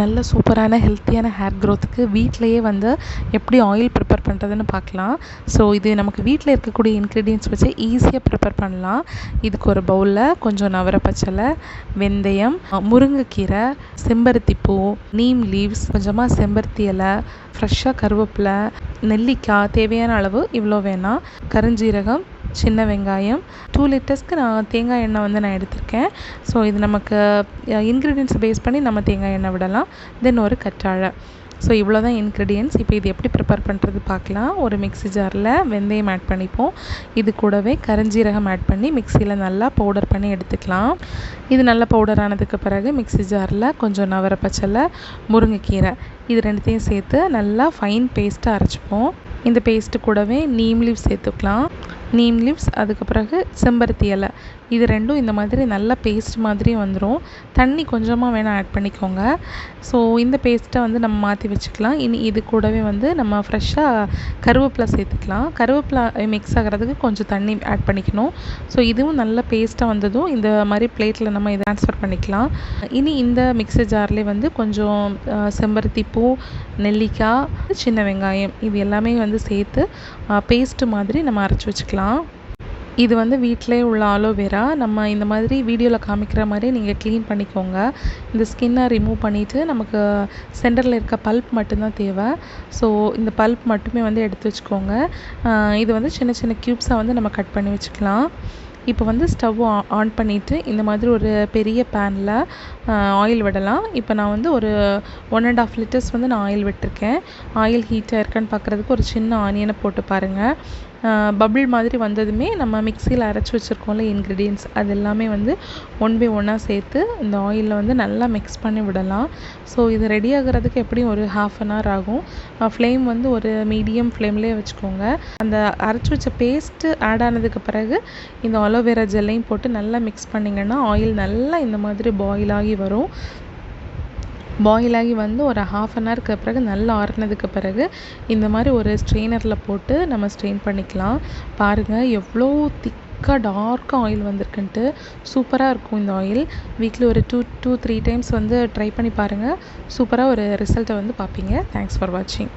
நல்ல சூப்பரான ஹெல்த்தியான ஹேர் க்ரோத்துக்கு வீட்டிலையே வந்து எப்படி ஆயில் ப்ரிப்பேர் பண்ணுறதுன்னு பார்க்கலாம். ஸோ இது நமக்கு வீட்டில் இருக்கக்கூடிய இன்க்ரீடியன்ட்ஸ் வச்சு ஈஸியாக ப்ரிப்பேர் பண்ணலாம். இதுக்கு ஒரு பவுலில் கொஞ்சம் நவரப்பச்சலை, வெந்தயம், முருங்கைக்கீரை, செம்பருத்திப்பூ, நீம் லீவ்ஸ், கொஞ்சமாக செம்பருத்தி இலை, ஃப்ரெஷ்ஷாக கருவேப்பிலை, நெல்லிக்காய், தேவையான அளவு இவ்வளோ வேணாம், கருஞ்சீரகம், சின்ன வெங்காயம், 2 லிட்டர்ஸ்க்கு நான் தேங்காய் எண்ணெய் வந்து நான் எடுத்திருக்கேன். ஸோ இது நமக்கு இன்க்ரீடியன்ட்ஸ் பேஸ் பண்ணி நம்ம தேங்காய் எண்ணெய் விடலாம். தென் ஒரு கற்றாழை. ஸோ இவ்வளோ தான் இன்க்ரீடியன்ட்ஸ். இப்போ இது எப்படி ப்ரிப்பேர் பண்ணுறது பார்க்கலாம். ஒரு மிக்ஸி ஜாரில் வெந்தயம் ஆட் பண்ணிப்போம். இது கூடவே கருஞ்சீரகம் ஆட் பண்ணி மிக்சியில் நல்லா பவுடர் பண்ணி எடுத்துக்கலாம். இது நல்லா பவுடர் ஆனதுக்கு பிறகு மிக்ஸி ஜாரில் கொஞ்சம் நவரப்பச்சலை, முருங்கைக்கீரை இது ரெண்டுத்தையும் சேர்த்து நல்லா ஃபைன் பேஸ்ட்டாக அரைச்சிப்போம். இந்த பேஸ்ட்டு கூடவே நீம் லீவ்ஸ் சேர்த்துக்கலாம். நீம் லீவ்ஸ், அதுக்கு பிறகு செம்பருத்தி இலை, இது ரெண்டும் இந்த மாதிரி நல்லா பேஸ்ட் மாதிரி வந்துடும். தண்ணி கொஞ்சமாக வேணால் ஆட் பண்ணிக்கோங்க. ஸோ இந்த பேஸ்ட்டை வந்து நம்ம மாற்றி வச்சுக்கலாம். இனி இது கூடவே வந்து நம்ம ஃப்ரெஷ்ஷாக கருவேப்பிலை சேர்த்துக்கலாம். கருவேப்பிலை மிக்ஸ் ஆகிறதுக்கு கொஞ்சம் தண்ணி ஆட் பண்ணிக்கணும். ஸோ இதுவும் நல்ல பேஸ்ட்டாக வந்ததும் இந்த மாதிரி பிளேட்டில் நம்ம இதை ட்ரான்ஸ்ஃபர் பண்ணிக்கலாம். இனி இந்த மிக்ஸி ஜார்லேயே வந்து கொஞ்சம் செம்பருத்தி பூ, நெல்லிக்காய், சின்ன வெங்காயம் இது எல்லாமே வந்து சேர்த்து பேஸ்ட்டு மாதிரி நம்ம அரைச்சி வச்சுக்கலாம். இது வந்து வீட்டிலே உள்ள ஆலோவேரா. நம்ம இந்த மாதிரி வீடியோவில் காமிக்கிற மாதிரி நீங்கள் க்ளீன் பண்ணிக்கோங்க. இந்த ஸ்கின்னை ரிமூவ் பண்ணிவிட்டு நமக்கு சென்டரில் இருக்க பல்ப் மட்டும்தான் தேவை. ஸோ இந்த பல்ப் மட்டுமே வந்து எடுத்து வச்சுக்கோங்க. இது வந்து சின்ன சின்ன க்யூப்ஸாக வந்து நம்ம கட் பண்ணி வச்சுக்கலாம். இப்போ வந்து ஸ்டவ் ஆன் பண்ணிவிட்டு இந்த மாதிரி ஒரு பெரிய பேனில் ஆயில் விடலாம். இப்போ நான் வந்து ஒரு 1.5 லிட்டர்ஸ் வந்து நான் ஆயில் விட்டுருக்கேன். ஆயில் ஹீட்டாக இருக்கான்னு பார்க்குறதுக்கு ஒரு சின்ன ஆனியனை போட்டு பாருங்கள். பபிள் மாதிரி வந்ததுமே நம்ம மிக்சியில் அரைச்சி வச்சுருக்கோம்ல இன்க்ரீடியன்ட்ஸ் அது எல்லாமே வந்து 1 பை 1 சேர்த்து இந்த ஆயிலில் வந்து நல்லா மிக்ஸ் பண்ணி விடலாம். ஸோ இது ரெடி ஆகிறதுக்கு எப்படியும் ஒரு 1/2 அன் ஹவர் ஆகும். ஃப்ளேம் வந்து ஒரு மீடியம் ஃப்ளேம்லேயே வச்சுக்கோங்க. அந்த அரைச்சி வச்ச பேஸ்ட்டு ஆட் ஆனதுக்கு பிறகு இந்த அலோவேரா ஜெல்லையும் போட்டு நல்லா மிக்ஸ் பண்ணிங்கன்னா ஆயில் நல்லா இந்த மாதிரி பாயில் ஆகி வரும். பாயில் ஆகி வந்து ஒரு 1/2 அன் ஹவருக்கு பிறகு நல்லா ஆறுனதுக்கு பிறகு இந்த மாதிரி ஒரு ஸ்ட்ரெயினரில் போட்டு நம்ம ஸ்ட்ரெயின் பண்ணிக்கலாம். பாருங்கள் எவ்வளோ திக்காக டார்க்காக ஆயில் வந்திருக்குன்ட்டு. சூப்பராக இருக்கும் இந்த ஆயில். வீக்லி ஒரு 2-3 டைம்ஸ் வந்து ட்ரை பண்ணி பாருங்கள். சூப்பராக ஒரு ரிசல்ட்டை வந்து பார்ப்பீங்க. தேங்க்ஸ் ஃபார் வாட்சிங்.